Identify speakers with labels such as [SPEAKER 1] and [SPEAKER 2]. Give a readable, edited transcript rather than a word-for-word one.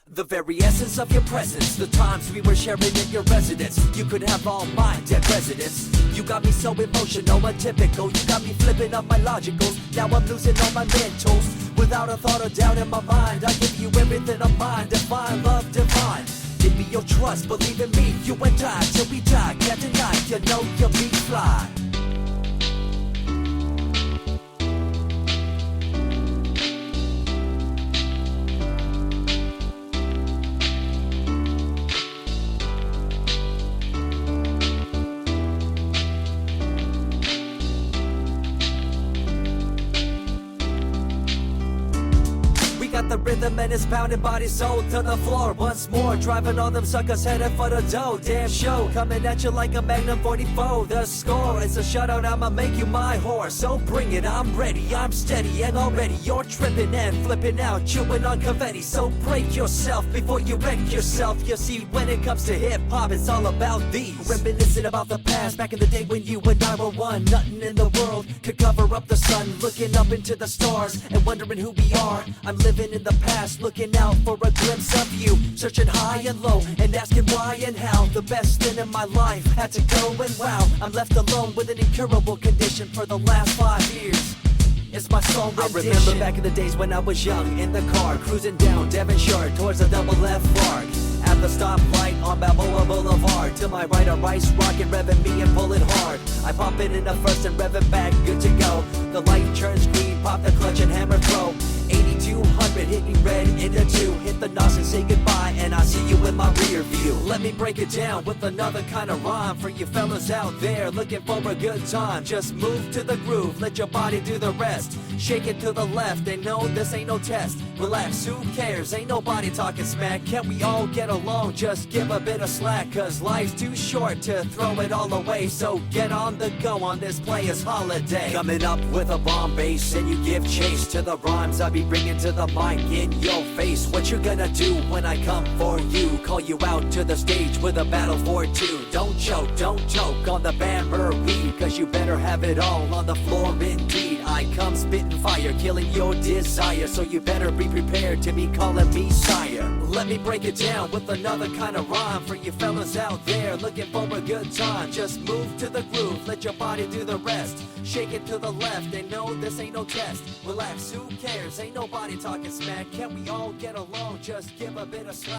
[SPEAKER 1] The very essence of your presence, the times we were sharing in your residence. You could have all my dead residents. You got me so emotional, atypical. You got me flipping up my logicals. Now I'm losing all my mentals. Without a thought or doubt in my mind, I give you everything of mine. Divine love, divine. Give me your trust, believe in me. You and I, till we die, can't deny. You know you'll be fly. Got the rhythm and it's pounding body soul to the floor once more. Driving all them suckers headed for the dough. Damn show coming at you like a Magnum 44. The score is a shutout, I'ma make you my whore. So bring it, I'm ready, I'm steady, and already you're tripping and flipping out, chewing on confetti. So break yourself before you wreck yourself. You see, when it comes to hip hop, it's all about these. Reminiscing about the past, back in the day when you and I were one. Nothing in the world could cover up the sun. Looking up into the stars and wondering who we are. I'm living in the past, looking out for a glimpse of you, searching high and low and asking why and how. The best thing in my life had to go, and wow, I'm left alone with an incurable condition for the last 5 years. It's my song rendition. I remember back in the days when I was young, in the car, cruising down Devonshire towards the double F arc. At the stoplight on Balboa Boulevard, to my right a Rice Rocket revving me and pulling hard. I pop it in the first and rev it back, good to go. The light turns green, pop the clutch and hammer throw. 8200 hitting red into 2. Hit the NOS and say goodbye, and I see you in my rear view. Let me break it down with another kind of rhyme for you fellas out there looking for a good time. Just move to the groove, let your body do the rest. Shake it to the left, and no, this ain't no test. Relax, who cares? Ain't nobody talking smack. Can't we all get along? Just give a bit of slack, cause life's too short to throw it all away. So get on the go on this player's holiday. Coming up with a bomb bass, and you give chase to the rhymes I be bringing to the mic in your face. What you gonna do when I come for you? Call you out to the stage with a battle for two. Don't choke on the Bamber weed, cause you better have it all on the floor indeed. I come spitting fire, killing your desire, so you better be prepared to be calling me sire. Let me break it down with another kind of rhyme for you fellas out there looking for a good time. Just move to the groove, let your body do the rest. Shake it to the left, and no, this ain't no test. Relax, who cares? Ain't nobody talking smack. Can we all get along? Just give a bit of slack.